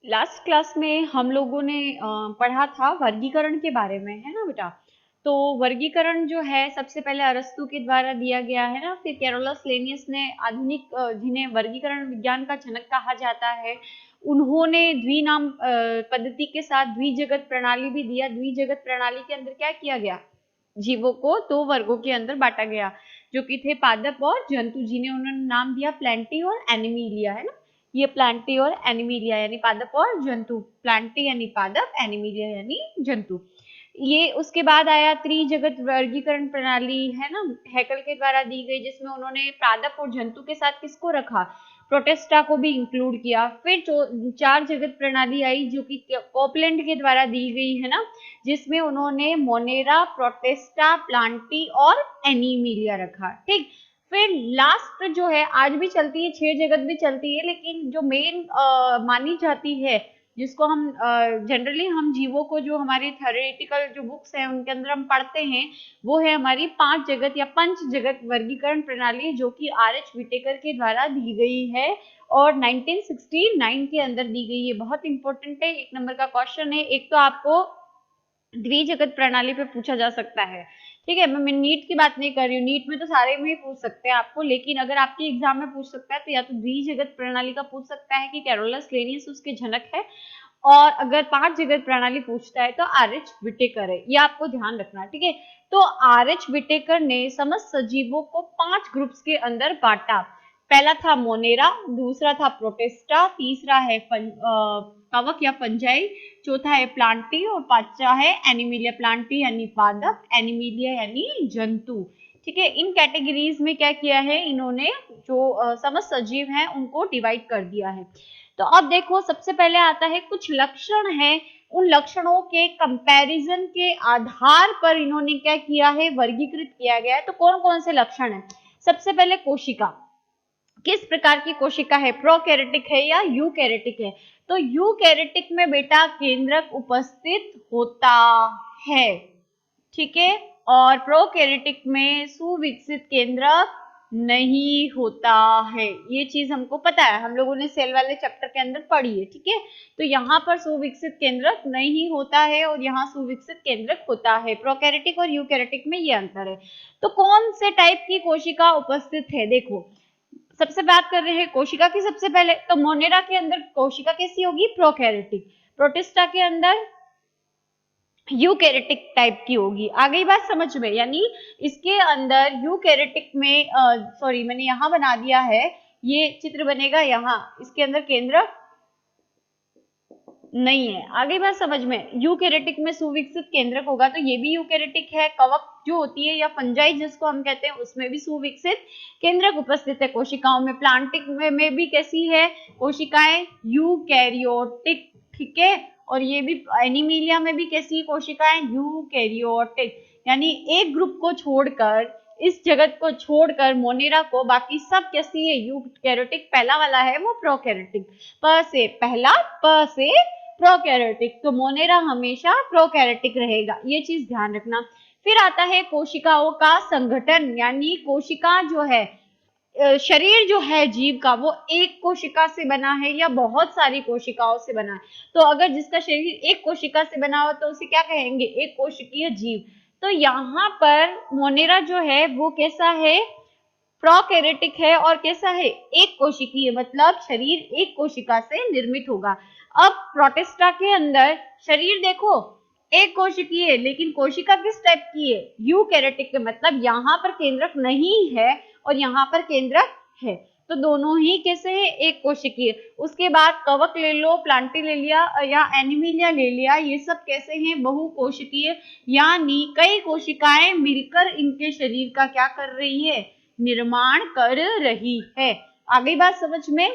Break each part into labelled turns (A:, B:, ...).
A: Last class में हम लोगों ने पढ़ा था वर्गीकरण के बारे में, है ना बेटा। तो वर्गीकरण जो है सबसे पहले अरस्तु के द्वारा दिया गया है ना, फिर कैरोलस लेनियस ने आधुनिक जिन्हें वर्गीकरण विज्ञान का जनक कहा जाता है, उन्होंने द्विनाम पद्धति के साथ द्विजगत प्रणाली भी दिया। द्विजगत प्रणाली के अंदर क्या किया गया, जीवों को दो वर्गों के अंदर बांटा गया, जो कि थे पादप और जंतु, जिन्हें उन्होंने नाम दिया प्लैंटी और एनिमीलिया, है ना। ये प्लांटी और एनिमीलिया यानी पादप और जंतु, प्लांटी यानी पादप, एनिमीलिया यानी जंतु। ये उसके बाद आया त्रिजगत वर्गीकरण प्रणाली, है ना, हैकल के द्वारा दी गई, जिसमें उन्होंने पादप और जंतु के साथ किसको रखा, प्रोटेस्टा को भी इंक्लूड किया। फिर चार जगत प्रणाली आई जो कि कोपलैंड के द्वारा दी गई, है ना, जिसमें उन्होंने मोनेरा, प्रोटेस्टा, प्लांटी और एनिमीलिया रखा। ठीक, फिर लास्ट जो है आज भी चलती है, छह जगत भी चलती है, लेकिन जो मेन मानी जाती है, जिसको हम जनरली हम जीवों को जो हमारे थ्योरेटिकल जो बुक्स हैं उनके अंदर हम पढ़ते हैं, वो है हमारी पांच जगत या पंच जगत वर्गीकरण प्रणाली, जो कि आर.एच. विटेकर के द्वारा दी गई है और 1969 के अंदर दी गई है। बहुत इंपॉर्टेंट है, एक नंबर का क्वेश्चन है। एक तो आपको द्विजगत प्रणाली पे पूछा जा सकता है, ठीक है। मैं नीट की बात नहीं कर रही हूँ, नीट में तो सारे में ही पूछ सकते हैं आपको, लेकिन अगर आपके एग्जाम में पूछ सकता है तो या तो द्विजगत प्रणाली का पूछ सकता है कि कैरोलस लेनियस उसके जनक है, और अगर पांच जगत प्रणाली पूछता है तो आर.एच. विटेकर है, ये आपको ध्यान रखना, ठीक है। तो आर.एच. विटेकर ने समस्त सजीवों को पांच ग्रुप्स के अंदर बांटा। पहला था मोनेरा, दूसरा था प्रोटेस्टा, तीसरा है कवक या फंजाई, चौथा है प्लांटी और पांचवा है एनिमिलिया। प्लांटी यानी पादप, एनिमिलिया यानी जंतु, ठीक है। इन कैटेगरीज में क्या किया है इन्होंने, जो समस्त सजीव हैं उनको डिवाइड कर दिया है। तो अब देखो, सबसे पहले आता है कुछ लक्षण है, उन लक्षणों के कंपैरिजन के आधार पर इन्होंने क्या किया है, वर्गीकृत किया गया है। तो कौन कौन से लक्षण है, सबसे पहले कोशिका, किस प्रकार की कोशिका है, प्रोकैरियोटिक है या यूकैरियोटिक है। तो यूकैरियोटिक में बेटा केंद्रक उपस्थित होता है, ठीक है, और प्रोकैरियोटिक में सुविकसित केंद्रक नहीं होता है। ये चीज हमको पता है, हम लोगों ने सेल वाले चैप्टर के अंदर पढ़ी है, ठीक है। तो यहाँ पर सुविकसित केंद्रक नहीं होता है और यहाँ सुविकसित केंद्रक होता है। प्रोकैरियोटिक और यूकैरियोटिक में ये अंतर है। तो कौन से टाइप की कोशिका उपस्थित है, देखो सबसे बात कर रहे हैं कोशिका की। सबसे पहले तो मोनेरा के अंदर कोशिका कैसी होगी, प्रोकैरियोटिक, प्रोटिस्टा के अंदर यूकैरियोटिक टाइप की होगी। आ गई बात समझ में, यानी इसके अंदर यूकैरियोटिक में सॉरी मैंने यहाँ बना दिया है, ये चित्र बनेगा यहाँ, इसके अंदर केंद्रक नहीं है। आगे बात समझ में, यूकैरियोटिक में सुविकसित केंद्रक होगा, तो ये भी यूकैरियोटिक है। कवक जो होती है या फंजाई जिसको हम कहते हैं, उसमें भी सुविकसित केंद्रक उपस्थित है कोशिकाओं में। प्लांटिक में भी कैसी है कोशिकाएं, यूकैरियोटिक, ठीक है। और ये भी एनिमीलिया में भी कैसी कोशिकाएं, यूकैरियोटिक, यानी एक ग्रुप को छोड़कर, इस जगत को छोड़कर मोनेरा को बाकी सब कैसी है, यूकैरियोटिक। पहला वाला है वो प्रोकैरियोटिक, प से पहला, प से प्रोकैरियोटिक, तो मोनेरा हमेशा प्रोकैरियोटिक रहेगा, ये चीज ध्यान रखना। फिर आता है कोशिकाओं का संगठन, यानी कोशिका जो है, शरीर जो है जीव का, वो एक कोशिका से बना है या बहुत सारी कोशिकाओं से बना है। तो अगर जिसका शरीर एक कोशिका से बना हो तो उसे क्या कहेंगे, एक कोशिकीय जीव। तो यहाँ पर मोनेरा जो है वो कैसा है, प्रोकैरियोटिक है, और कैसा है, एक कोशिकीय, मतलब शरीर एक कोशिका से निर्मित होगा। अब प्रोटिस्टा के अंदर शरीर देखो एक कोशिकीय है, लेकिन कोशिका किस टाइप की है, यूकैरियोटिक के, मतलब यहाँ पर केंद्रक नहीं है और यहाँ पर केंद्रक है, तो दोनों ही कैसे है, एक कोशिकीय। उसके बाद कवक ले लो, प्लांटी ले लिया या एनिमीलिया ले लिया, ये सब कैसे हैं, बहुकोशिकीय, यानी कई कोशिकाएं मिलकर इनके शरीर का क्या कर रही है, निर्माण कर रही है। आगे बात समझ में।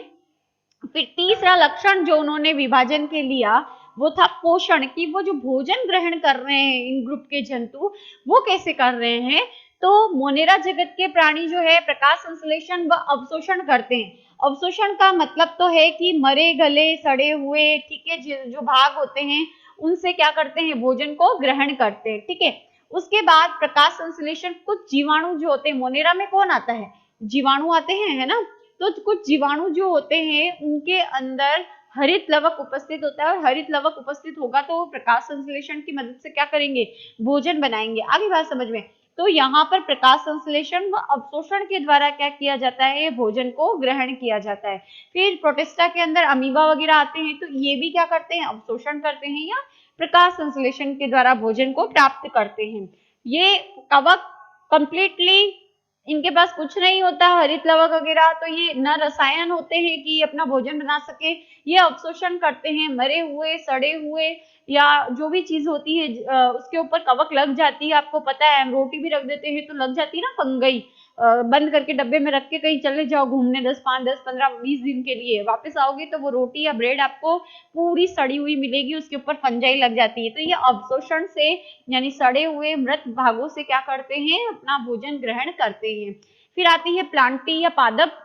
A: फिर तीसरा लक्षण जो उन्होंने विभाजन के लिया वो था पोषण, की वो जो भोजन ग्रहण कर रहे हैं इन ग्रुप के जंतु, वो कैसे कर रहे हैं। तो मोनेरा जगत के प्राणी जो है प्रकाश संश्लेषण व अवशोषण करते हैं। अवशोषण का मतलब तो है कि मरे गले सड़े हुए, ठीक है, जो भाग होते हैं उनसे क्या करते हैं, भोजन को ग्रहण करते हैं, ठीक है। उसके बाद प्रकाश संश्लेषण, कुछ जीवाणु जो होते हैं, मोनेरा में कौन आता है, जीवाणु आते हैं, है ना। तो कुछ जीवाणु जो होते हैं उनके अंदर हरित लवक उपस्थित होता है, और हरित लवक उपस्थित होगा तो वो प्रकाश संश्लेषण की मदद से क्या करेंगे, भोजन बनाएंगे। आगे बात समझ में। तो यहाँ पर प्रकाश संश्लेषण व अवशोषण के द्वारा क्या किया जाता है, भोजन को ग्रहण किया जाता है। फिर प्रोटिस्टा के अंदर अमीबा वगैरह आते हैं, तो ये भी क्या करते हैं, अवशोषण करते हैं या प्रकाश संश्लेषण के द्वारा भोजन को प्राप्त करते हैं। ये कवक कंप्लीटली इनके पास कुछ नहीं होता हरित लवक वगैरह, तो ये न रसायन होते हैं कि अपना भोजन बना सके, ये अवशोषण करते हैं, मरे हुए सड़े हुए या जो भी चीज होती है उसके ऊपर कवक लग जाती है। आपको पता है हम रोटी भी रख देते हैं तो लग जाती है ना फंगई, बंद करके डब्बे में रख के कहीं चले जाओ घूमने 10, 5, 10, 15, 20 दिन के लिए, वापस आओगे तो वो रोटी या ब्रेड आपको पूरी सड़ी हुई मिलेगी, उसके ऊपर फंजाई लग जाती है। तो ये अवशोषण से यानी सड़े हुए मृत भागों से क्या करते हैं, अपना भोजन ग्रहण करते हैं। फिर आती है प्लांटी या पादप।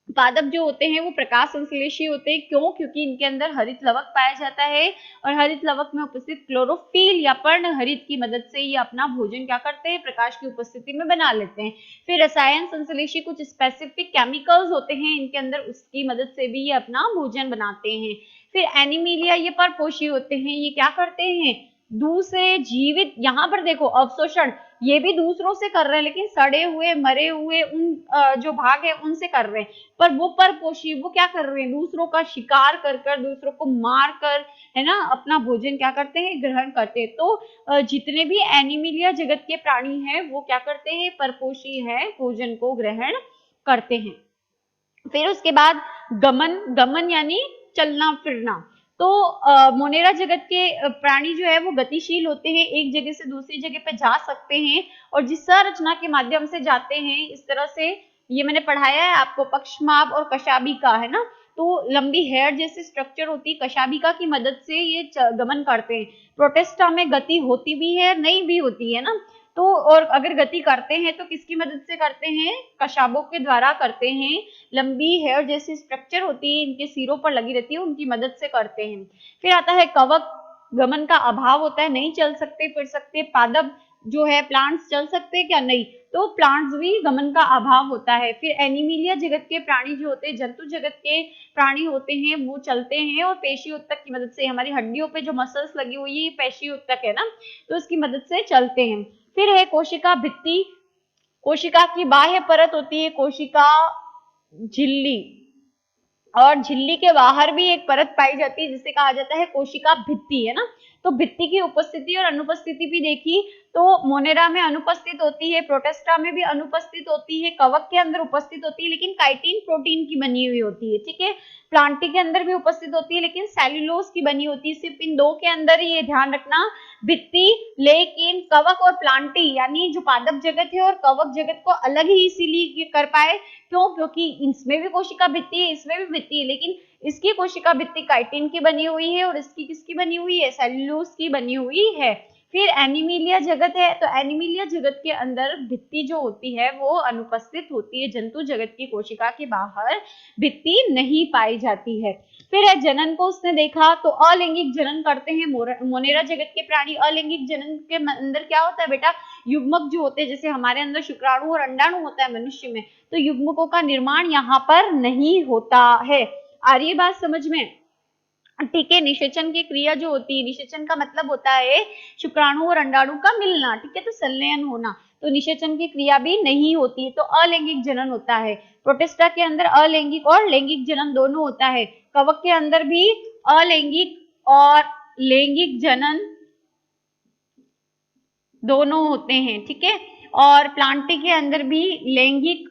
A: पादप जो होते हैं वो प्रकाश संश्लेषी होते हैं, क्यों, क्योंकि इनके अंदर हरित लवक पाया जाता है, और हरित लवक में उपस्थित क्लोरोफिल या पर्ण हरित की मदद से ये अपना भोजन क्या करते हैं, प्रकाश की उपस्थिति में बना लेते हैं। फिर रसायन संश्लेषी कुछ स्पेसिफिक केमिकल्स होते हैं इनके अंदर, उसकी मदद से भी ये अपना भोजन बनाते हैं। फिर एनिमिलिया ये परपोषी होते हैं, ये क्या करते हैं, दूसरे जीवित, यहाँ पर देखो अवशोषण ये भी दूसरों से कर रहे हैं, लेकिन सड़े हुए मरे हुए उन जो भाग है उनसे कर रहे हैं, पर वो परपोषी वो क्या कर रहे हैं, दूसरों का शिकार कर कर, दूसरों को मार कर, है ना, अपना भोजन क्या करते हैं, ग्रहण करते हैं। तो जितने भी एनिमिलिया जगत के प्राणी हैं वो क्या करते हैं, परपोषी है, भोजन को ग्रहण करते हैं। फिर उसके बाद गमन, गमन यानी चलना फिरना। तो मोनेरा जगत के प्राणी जो है वो गतिशील होते हैं, एक जगह से दूसरी जगह पे जा सकते हैं, और जिस संरचना के माध्यम से जाते हैं, इस तरह से ये मैंने पढ़ाया है आपको, पक्षमाप और कशाभिका, है ना, तो लंबी हेयर जैसी स्ट्रक्चर होती है, कशाभिका की मदद से ये गमन करते हैं। प्रोटेस्टा में गति होती भी है, नहीं भी होती है ना, तो और अगर गति करते हैं तो किसकी मदद से करते हैं, कशाबों के द्वारा करते हैं। लंबी हेयर जैसी स्ट्रक्चर होती है, इनके सिरों पर लगी रहती है, उनकी मदद से करते हैं। फिर आता है कवक, गमन का अभाव होता है, नहीं चल सकते फिर सकते। पादप जो है, प्लांट्स चल सकते हैं क्या, नहीं, तो प्लांट्स भी गमन का अभाव होता है। फिर एनिमिलिया जगत के प्राणी जो होते हैं, जंतु जगत के प्राणी होते हैं, वो चलते हैं और पेशी उत्तक की मदद से, हमारी हड्डियों पे जो मसल्स लगी हुई है पेशी उत्तक है ना, तो उसकी मदद से चलते हैं। फिर है कोशिका भित्ति, कोशिका की बाह्य परत होती है कोशिका झिल्ली, और झिल्ली के बाहर भी एक परत पाई जाती है जिसे कहा जाता है कोशिका भित्ति, है ना। तो भित्ति की उपस्थिति और अनुपस्थिति भी देखी, तो मोनेरा में अनुपस्थित होती है, प्रोटेस्टा में भी अनुपस्थित होती है, कवक के अंदर उपस्थित होती है लेकिन काइटिन प्रोटीन की बनी हुई होती है, ठीक है। प्लांटी के अंदर भी उपस्थित होती है लेकिन सेल्यूलोज की बनी होती है, सिर्फ इन दो के अंदर ही ये ध्यान रखना, भित्ति। लेकिन कवक और प्लांटी यानी जो पादप जगत है और कवक जगत को अलग ही इसीलिए कर पाए, क्यों, क्योंकि इसमें भी कोशिका भित्ति है, इसमें भी भित्ति है, लेकिन इसकी कोशिका भित्ति काइटिन की बनी हुई है और इसकी किसकी बनी हुई है, सेल्यूलोज की बनी हुई है। फिर एनिमिलिया जगत है, तो एनिमिलिया जगत के अंदर भित्ति जो होती है वो अनुपस्थित होती है, जंतु जगत की कोशिका के बाहर भित्ति नहीं पाई जाती है। फिर है जनन को उसने देखा, तो अलैंगिक जनन करते हैं मोनेरा जगत के प्राणी। अलैंगिक जनन के अंदर क्या होता है बेटा, युग्मक जो होते हैं, जैसे हमारे अंदर शुक्राणु और अंडाणु होता है मनुष्य में, तो युग्मकों का निर्माण यहाँ पर नहीं होता है। आ रही है बात समझ में, ठीक है। निषेचन की क्रिया जो होती है, निषेचन का मतलब होता है शुक्राणु और अंडाणु का मिलना, ठीक है, तो संलयन होना, तो निषेचन की क्रिया भी नहीं होती है, तो अलैंगिक जनन होता है। प्रोटिस्टा के अंदर अलैंगिक और लैंगिक जनन दोनों होता है, कवक के अंदर भी अलैंगिक और लैंगिक जनन दोनों होते हैं, ठीक है, और प्लांटी के अंदर भी लैंगिक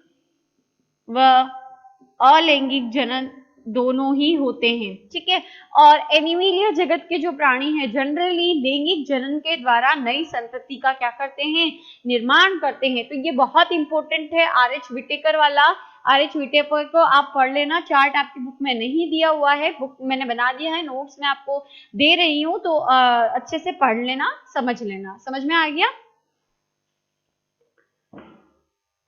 A: व अलैंगिक जनन दोनों ही होते हैं, ठीक है। और एनिमिलिया जगत के जो प्राणी हैं जनरली लैंगिक जनन के द्वारा नई संतति का क्या करते हैं, निर्माण करते हैं। तो ये बहुत इंपॉर्टेंट है, आर.एच. विटेकर वाला। आर.एच. विटेकर को आप पढ़ लेना, चार्ट आपकी बुक में नहीं दिया हुआ है, बुक मैंने बना दिया है, नोट्स में आपको दे रही हूँ, तो अच्छे से पढ़ लेना, समझ लेना। समझ में आ गया?